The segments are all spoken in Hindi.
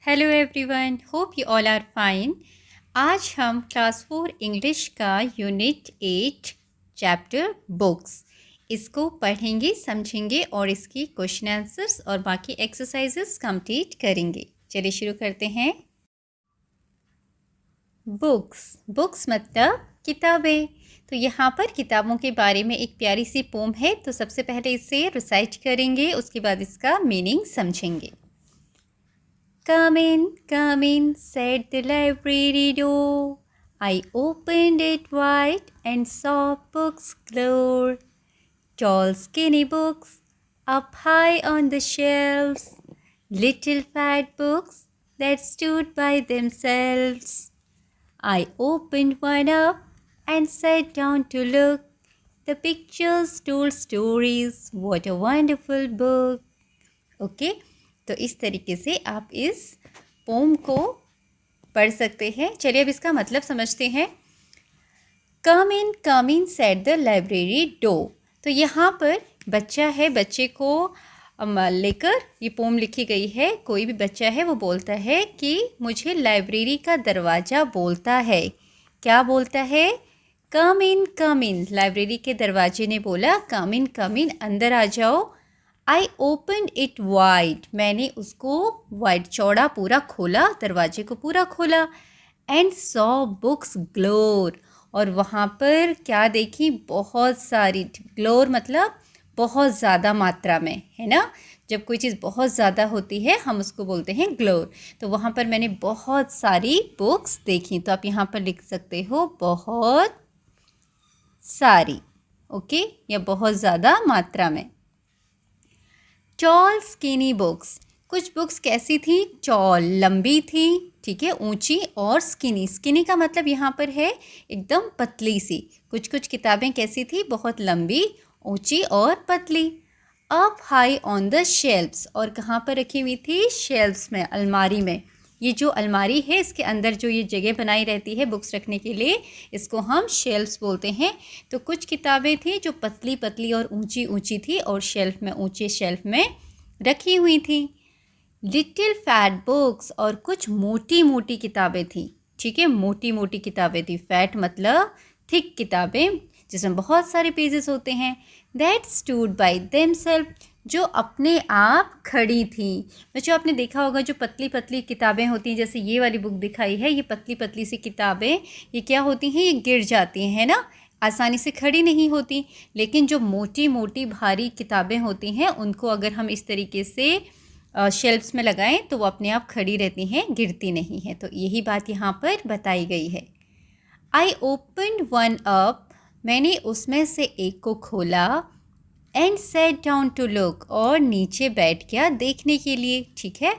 Hello everyone, hope you all are fine. आज हम क्लास 4 इंग्लिश का यूनिट 8 चैप्टर बुक्स इसको पढ़ेंगे, समझेंगे और इसकी क्वेश्चन आंसर्स और बाकी एक्सरसाइजेस कंप्लीट करेंगे। चलिए शुरू करते हैं। बुक्स बुक्स मतलब किताबें। तो यहाँ पर किताबों के बारे में एक प्यारी सी पोम है, तो सबसे पहले इसे रिसाइट करेंगे, उसके बाद इसका मीनिंग समझेंगे। Come in, said the library door. I opened it wide and saw books galore. Tall, skinny books up high on the shelves. Little fat books that stood by themselves. I opened one up and sat down to look. The pictures told stories. What a wonderful book. Okay? तो इस तरीके से आप इस पोम को पढ़ सकते हैं। चलिए अब इसका मतलब समझते हैं। Come in set the library door. तो यहाँ पर बच्चा है, बच्चे को लेकर ये पोम लिखी गई है। कोई भी बच्चा है वो बोलता है कि मुझे लाइब्रेरी का दरवाज़ा बोलता है। क्या बोलता है? कम इन। लाइब्रेरी के दरवाजे ने बोला कम इन, अंदर आ जाओ। आई ओपन इट वाइड, मैंने उसको वाइड चौड़ा पूरा खोला, दरवाजे को पूरा खोला। एंड सॉ बुक्स ग्लोर, और वहाँ पर क्या देखी? बहुत सारी। ग्लोर मतलब बहुत ज़्यादा मात्रा में, है ना। जब कोई चीज़ बहुत ज़्यादा होती है हम उसको बोलते हैं ग्लोर। तो वहाँ पर मैंने बहुत सारी बुक्स देखी। तो आप यहाँ पर लिख सकते हो बहुत सारी, ओके, या बहुत ज़्यादा मात्रा में। टॉल स्किनी बुक्स, कुछ बुक्स कैसी थी? टॉल, लंबी थी, ठीक है, ऊंची, और स्किनी, स्किनी का मतलब यहाँ पर है एकदम पतली सी। कुछ कुछ किताबें कैसी थी? बहुत लंबी, ऊंची और पतली। Up high on the shelves, और कहाँ पर रखी हुई थी? शेल्फ्स में, अलमारी में। ये जो अलमारी है इसके अंदर जो ये जगह बनाई रहती है बुक्स रखने के लिए, इसको हम शेल्फ्स बोलते हैं। तो कुछ किताबें थी जो पतली पतली और ऊंची ऊंची थी और शेल्फ में, ऊंचे शेल्फ में रखी हुई थी। लिटिल फैट बुक्स, और कुछ मोटी मोटी किताबें थी, ठीक है, मोटी मोटी किताबें थी। फैट मतलब थिक किताबें जिसमें बहुत सारे पेजेस होते हैं। दैट स्टूड बाई देमसेल्फ, जो अपने आप खड़ी थी। बच्चों आपने देखा होगा जो पतली पतली किताबें होती हैं, जैसे ये वाली बुक दिखाई है, ये पतली पतली सी किताबें, ये क्या होती हैं? ये गिर जाती हैं, है ना, आसानी से खड़ी नहीं होती। लेकिन जो मोटी मोटी भारी किताबें होती हैं उनको अगर हम इस तरीके से शेल्फ्स में लगाएं तो वो अपने आप खड़ी रहती हैं, गिरती नहीं है। तो यही बात यहाँ पर बताई गई है। आई ओपन वन अप, मैंने उसमें से एक को खोला। And sat down to look, और नीचे बैठ गया देखने के लिए, ठीक है।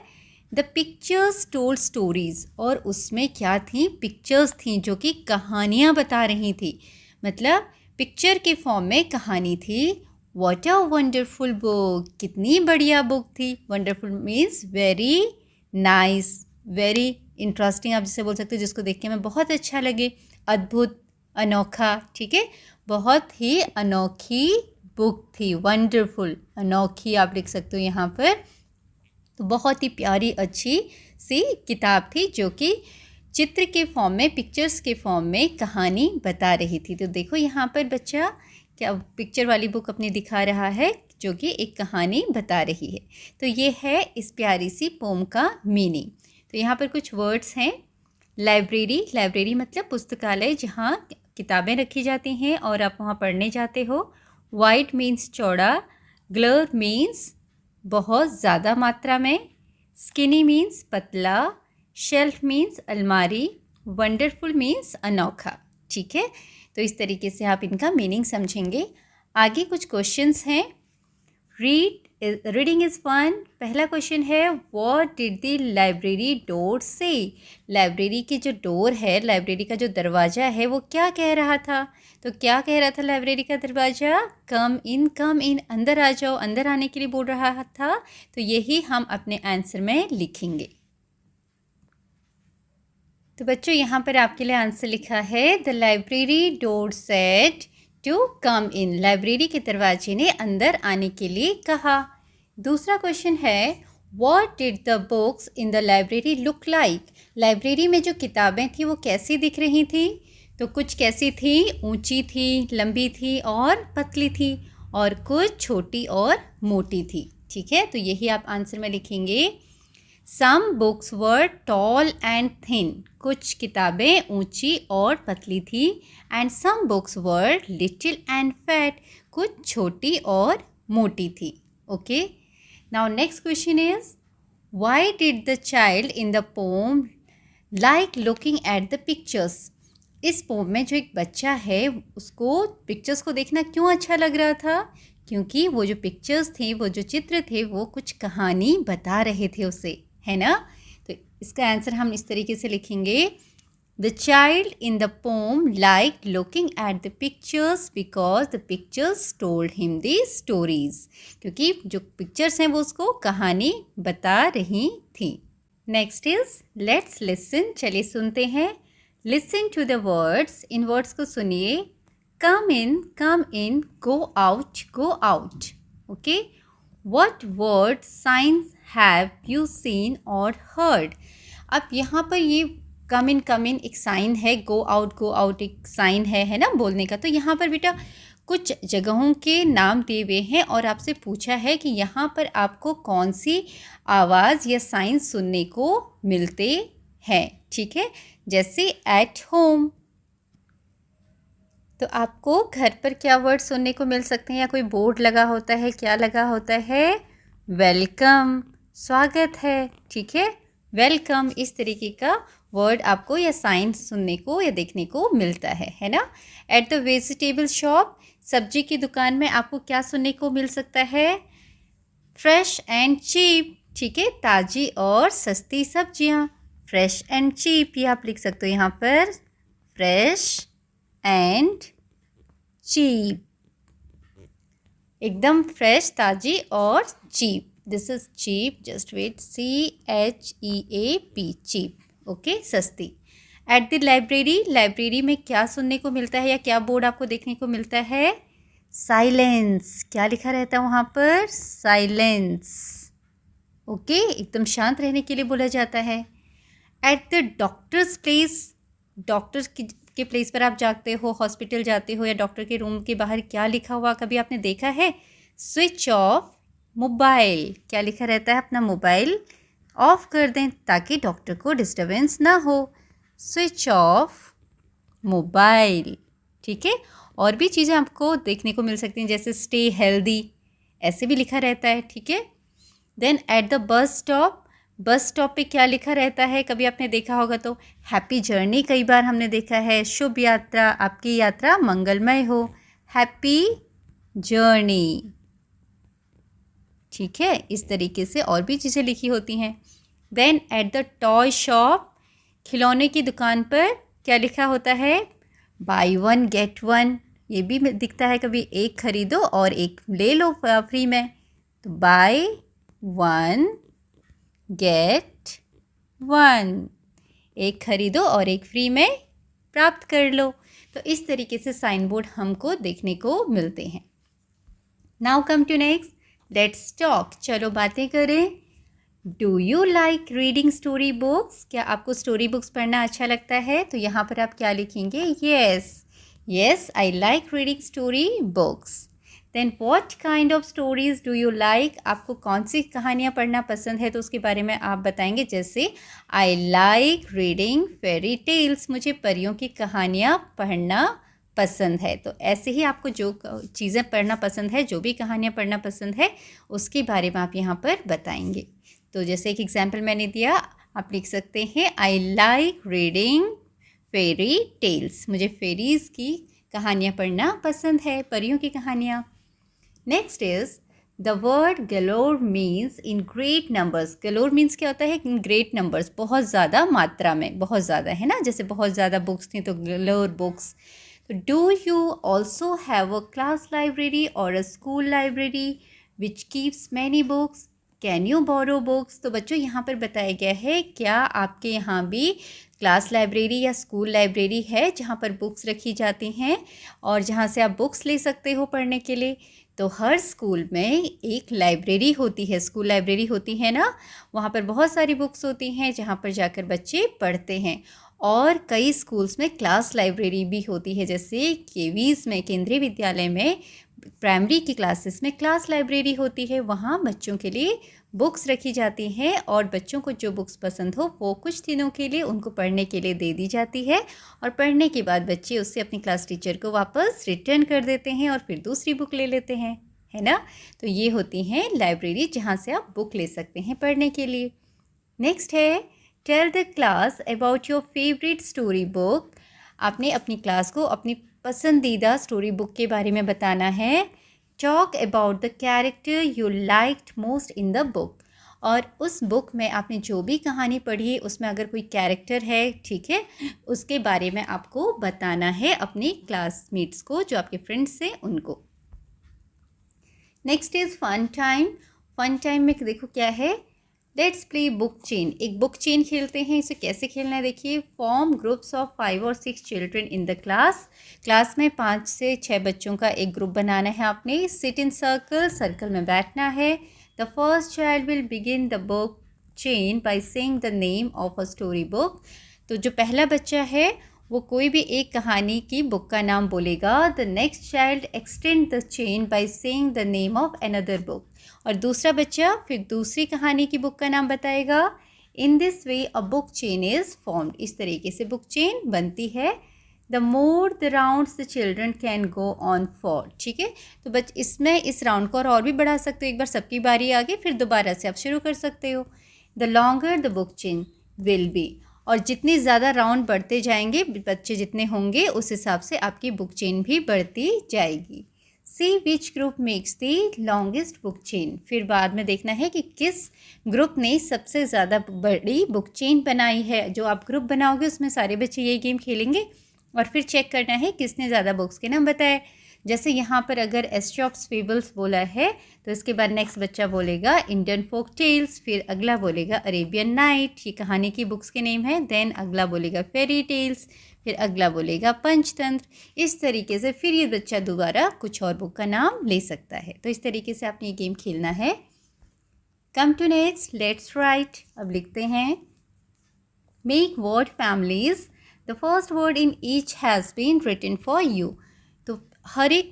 द पिक्चर्स टोल्ड स्टोरीज, और उसमें क्या थी? पिक्चर्स थी जो कि कहानियाँ बता रही थी, मतलब पिक्चर के फॉर्म में कहानी थी। व्हाट अ वंडरफुल बुक, कितनी बढ़िया बुक थी। Wonderful means very nice, very interesting आप जिसे बोल सकते हो, जिसको देख के हमें बहुत अच्छा लगे। अद्भुत, अनोखा, ठीक है, बहुत ही अनोखी बुक थी। वंडरफुल, अनोखी आप लिख सकते हो यहाँ पर। तो बहुत ही प्यारी अच्छी सी किताब थी जो कि चित्र के फॉर्म में, पिक्चर्स के फॉर्म में कहानी बता रही थी। तो देखो यहाँ पर बच्चा क्या पिक्चर वाली बुक अपनी दिखा रहा है जो कि एक कहानी बता रही है। तो ये है इस प्यारी सी पोम का मीनिंग। तो यहाँ पर कुछ वर्ड्स हैं। लाइब्रेरी, लाइब्रेरी मतलब पुस्तकालय जहाँ किताबें रखी जाती हैं और आप वहाँ पढ़ने जाते हो। वाइड मीन्स चौड़ा। ग्लोर मीन्स बहुत ज़्यादा मात्रा में। स्किनी मीन्स पतला। शेल्फ मीन्स अलमारी। वंडरफुल मीन्स अनोखा, ठीक है। तो इस तरीके से आप इनका मीनिंग समझेंगे। आगे कुछ क्वेश्चंस हैं। Reading is fun. पहला क्वेश्चन है what did the library door से। लाइब्रेरी की जो डोर है, लाइब्रेरी का जो दरवाज़ा है, वो क्या कह रहा था? तो क्या कह रहा था लाइब्रेरी का दरवाज़ा? कम इन, अंदर आ जाओ, अंदर आने के लिए बोल रहा था। तो यही हम अपने आंसर में लिखेंगे। तो बच्चों यहाँ पर आपके लिए आंसर लिखा है the library door said to come in, library के दरवाजे ने अंदर आने के लिए कहा। दूसरा क्वेश्चन है What did the books in the library look like? Library में जो किताबें थी वो कैसी दिख रही थी? तो कुछ कैसी थी? ऊंची थी, लंबी थी और पतली थी, और कुछ छोटी और मोटी थी। ठीक है, तो यही आप आंसर में लिखेंगे। Some books were tall and thin. कुछ किताबें ऊंची और पतली थी। And some books were little and fat. कुछ छोटी और मोटी थी। Okay. Now next question is, why did the child in the poem like looking at the pictures? इस पोम में जो एक बच्चा है उसको पिक्चर्स को देखना क्यों अच्छा लग रहा था? क्योंकि वो जो पिक्चर्स थे, वो जो चित्र थे, वो कुछ कहानी बता रहे थे उसे, है ना? तो इसका आंसर हम इस तरीके से लिखेंगे। The child in the poem liked looking at the pictures because the pictures told him the stories. क्योंकि जो पिक्चर्स हैं वो उसको कहानी बता रही थी। Next is let's listen. चलिए सुनते हैं। Listen to the words. इन वर्ड्स को सुनिए। Come in, go out. Okay, what word signs have you seen or heard? अब यहाँ पर ये कम इन एक साइन है, गो आउट एक साइन है ना बोलने का। तो यहाँ पर बेटा कुछ जगहों के नाम दिए हुए हैं और आपसे पूछा है कि यहाँ पर आपको कौन सी आवाज़ या साइन सुनने को मिलते हैं। ठीक है, जैसे एट होम, तो आपको घर पर क्या वर्ड सुनने को मिल सकते हैं? या कोई बोर्ड लगा होता है, क्या लगा होता है? वेलकम, स्वागत है। ठीक है, वेलकम, इस तरीके का वर्ड आपको या साइन सुनने को या देखने को मिलता है ना? एट द वेजिटेबल शॉप, सब्जी की दुकान में आपको क्या सुनने को मिल सकता है? Fresh and cheap. ठीक है, ताज़ी और सस्ती सब्जियां, फ्रेश एंड चीप, ये आप लिख सकते हो यहाँ पर, फ्रेश एंड चीप, एकदम फ्रेश, ताज़ी और cheap. This is cheap, just wait, CHEAP, cheap. Okay, सस्ती। एट द लाइब्रेरी में क्या सुनने को मिलता है या क्या बोर्ड आपको देखने को मिलता है? साइलेंस। क्या लिखा रहता है वहाँ पर? साइलेंस। ओके, एकदम शांत रहने के लिए बोला जाता है। At the doctors place, doctor के प्लेस पर आप जाते हो, हॉस्पिटल जाते हो या डॉक्टर के रूम के बाहर क्या लिखा हुआ कभी आपने देखा है? Switch off mobile. क्या लिखा रहता है? अपना मोबाइल ऑफ कर दें ताकि डॉक्टर को डिस्टर्बेंस ना हो। Switch off mobile. ठीक है, और भी चीज़ें आपको देखने को मिल सकती हैं, जैसे स्टे हेल्दी, ऐसे भी लिखा रहता है। ठीक है, then at the bus stop पे क्या लिखा रहता है? कभी आपने देखा होगा तो हैप्पी जर्नी, कई बार हमने देखा है, शुभ यात्रा, आपकी यात्रा मंगलमय हो, हैप्पी जर्नी। ठीक है, इस तरीके से और भी चीज़ें लिखी होती हैं। Then at the toy shop, खिलौने की दुकान पर क्या लिखा होता है? बाय वन गेट वन, ये भी दिखता है कभी, एक खरीदो और एक ले लो फ्री में। तो बाय वन गेट वन, एक खरीदो और एक फ्री में प्राप्त कर लो। तो इस तरीके से साइन बोर्ड हमको देखने को मिलते हैं। Now come to next, let's talk. चलो बातें करें। Do you like reading story books? क्या आपको स्टोरी बुक्स पढ़ना अच्छा लगता है? तो यहाँ पर आप क्या लिखेंगे? Yes I like reading story books. Then what kind of stories do you like? आपको कौन सी कहानियाँ पढ़ना पसंद है तो उसके बारे में आप बताएंगे। जैसे I like reading fairy tales, मुझे परियों की कहानियाँ पढ़ना पसंद है। तो ऐसे ही आपको जो चीज़ें पढ़ना पसंद है, जो भी कहानियाँ पढ़ना पसंद है, उसके बारे में आप यहाँ पर बताएंगे। तो जैसे एक एग्जाम्पल मैंने दिया, आप लिख सकते हैं I like reading fairy tales, मुझे फेरीज़ की कहानियाँ पढ़ना पसंद है, परियों की कहानियाँ। Next is the word galore means in great numbers. Galore means क्या होता है? इन ग्रेट नंबर्स, बहुत ज़्यादा मात्रा में, बहुत ज़्यादा, है ना? जैसे बहुत ज़्यादा बुक्स थी तो गलोर बुक्स। तो do you also have a class library or a school library which keeps many books? Can you borrow books? तो बच्चों यहाँ पर बताया गया है, क्या आपके यहाँ भी क्लास लाइब्रेरी या स्कूल लाइब्रेरी है जहाँ पर बुक्स रखी जाती हैं और जहाँ से आप बुक्स ले सकते हो पढ़ने के लिए? तो हर स्कूल में एक लाइब्रेरी होती है, स्कूल लाइब्रेरी होती है ना, वहाँ पर बहुत सारी बुक्स होती हैं जहाँ पर जाकर बच्चे पढ़ते हैं। और कई स्कूल्स में क्लास लाइब्रेरी भी होती है, जैसे केवीज़ में, केंद्रीय विद्यालय में प्राइमरी की क्लासेस में क्लास लाइब्रेरी होती है, वहाँ बच्चों के लिए बुक्स रखी जाती हैं और बच्चों को जो बुक्स पसंद हो वो कुछ दिनों के लिए उनको पढ़ने के लिए दे दी जाती है, और पढ़ने के बाद बच्चे उससे अपनी क्लास टीचर को वापस रिटर्न कर देते हैं और फिर दूसरी बुक ले लेते हैं, है ना। तो ये होती हैं लाइब्रेरी जहाँ से आप बुक ले सकते हैं पढ़ने के लिए। नेक्स्ट है tell the class about your favourite story book. आपने अपनी क्लास को अपनी पसंदीदा स्टोरी बुक के बारे में बताना है। Talk about the character you liked most in the book. और उस बुक में आपने जो भी कहानी पढ़ी उसमें अगर कोई कैरेक्टर है, ठीक है, उसके बारे में आपको बताना है अपने क्लासमेट्स को, जो आपके फ्रेंड्स हैं उनको। Next is fun time. Fun time में देखो क्या है, लेट्स प्ले बुक चेन। एक बुक चेन खेलते हैं। इसे कैसे खेलना है देखिए। फॉर्म ग्रुप्स ऑफ 5 और 6 children in the class. Class में 5 से 6 बच्चों का एक ग्रुप बनाना है आपने। सिट इन सर्कल, सर्कल में बैठना है। The first child will begin the book chain by saying the name of a story book. तो जो पहला बच्चा है वो कोई भी एक कहानी की बुक का नाम बोलेगा। The next child extend the chain by saying the name of another book. और दूसरा बच्चा फिर दूसरी कहानी की बुक का नाम बताएगा। In this way a book chain is formed. इस तरीके से बुक चेन बनती है। The more the rounds the children can go on for. ठीक है, तो इसमें इस राउंड को और भी बढ़ा सकते हो। एक बार सबकी बारी आ गई फिर दोबारा से आप शुरू कर सकते हो। The longer the book chain will be. और जितने ज़्यादा राउंड बढ़ते जाएंगे, बच्चे जितने होंगे उस हिसाब से आपकी बुक चेन भी बढ़ती जाएगी। See which group makes the longest book chain. फिर बाद में देखना है कि किस ग्रुप ने सबसे ज़्यादा बड़ी बुक चेन बनाई है। जो आप ग्रुप बनाओगे उसमें सारे बच्चे ये गेम खेलेंगे और फिर चेक करना है किसने ज़्यादा बुक्स के नाम बताए। जैसे यहाँ पर अगर एस्टॉप्स फेबल्स बोला है तो इसके बाद नेक्स्ट बच्चा बोलेगा इंडियन फोक टेल्स, फिर अगला बोलेगा अरेबियन नाइट, ये कहानी की बुक्स के नेम है। देन अगला बोलेगा फेरी टेल्स, फिर अगला बोलेगा पंचतंत्र। इस तरीके से फिर ये बच्चा दोबारा कुछ और बुक का नाम ले सकता है। तो इस तरीके से आपने ये गेम खेलना है। Come to next, let's write. अब लिखते हैं make word families. The first word in each has been written for you. तो हर एक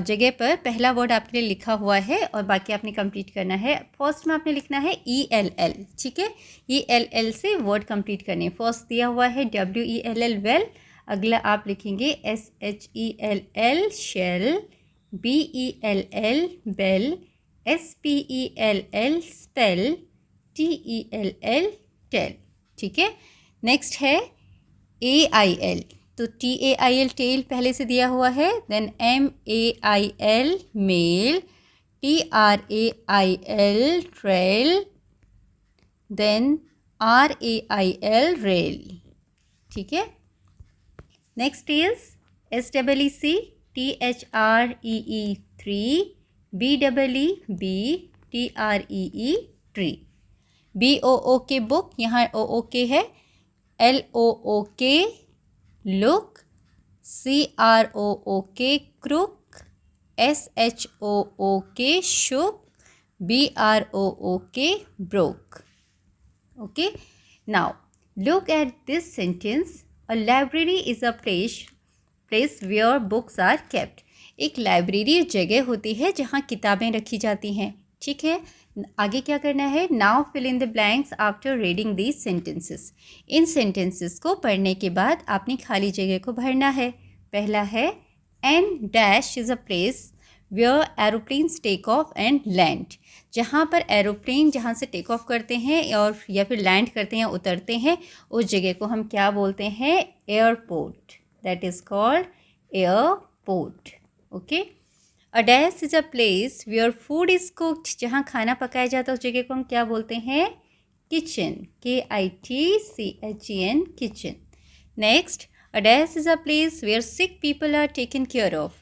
जगह पर पहला वर्ड आपके लिए लिखा हुआ है और बाकी आपने कंप्लीट करना है। फर्स्ट में आपने लिखना है ELL, ठीक है, ELL से वर्ड कंप्लीट करने। फर्स्ट दिया हुआ है WELL वेल, अगला आप लिखेंगे SHELL shell, BELL bell, SPELL spell, TELL tell. ठीक है, नेक्स्ट है AIL। तो TAIL टेल पहले से दिया हुआ है। Then MAIL mail, TRAIL trail, then RAIL rail. ठीक है, next is SEEC THREE 3, BEE TREE tree. BOOK book, यहाँ OOK है। LOOK look, CROOK crook, SHOOK shook, BROOK brook. Okay, now look at this sentence. A library is a place where books are kept. एक लाइब्रेरी जगह होती है जहाँ किताबें रखी जाती हैं। ठीक है, आगे क्या करना है। Now fill in the blanks after reading these sentences. इन सेंटेंसेस को पढ़ने के बाद आपने खाली जगह को भरना है। पहला है an dash is a place where aeroplanes take off and land. जहाँ पर एरोप्लेन जहाँ से टेक ऑफ करते हैं और या फिर लैंड करते हैं, उतरते हैं, उस जगह को हम क्या बोलते हैं, airport. That is called airport. Okay. A dash is a place where food is cooked. जहाँ खाना पकाया जाता है उस जगह को हम क्या बोलते हैं, kitchen, KITCHEN kitchen. Next, a dash is a place where sick people are taken care of.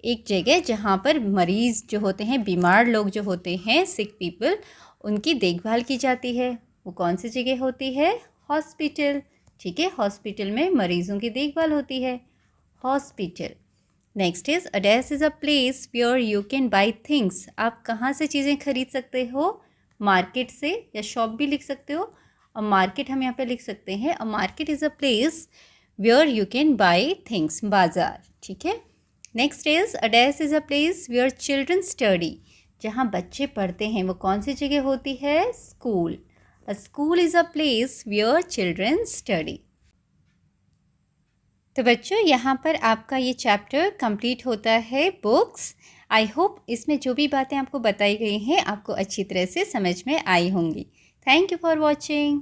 एक जगह जहाँ पर मरीज़ जो होते हैं, बीमार लोग जो होते हैं, सिक पीपल, उनकी देखभाल की जाती है। वो कौन सी जगह होती है, हॉस्पिटल। ठीक है, हॉस्पिटल में मरीज़ों की देखभाल होती है, hospital. Next is a dash is a place where you can buy things. आप कहाँ से चीज़ें खरीद सकते हो? मार्केट से, या शॉप भी लिख सकते हो। और मार्केट हम यहाँ पे लिख सकते हैं, a market is a place where you can buy things, बाजार। ठीक है। Next is a dash is a place where children study. जहाँ बच्चे पढ़ते हैं वो कौन सी जगह होती है? School. A school is a place where children study. तो बच्चों यहाँ पर आपका ये चैप्टर कंप्लीट होता है, बुक्स। आई होप इसमें जो भी बातें आपको बताई गई हैं आपको अच्छी तरह से समझ में आई होंगी। Thank you for watching.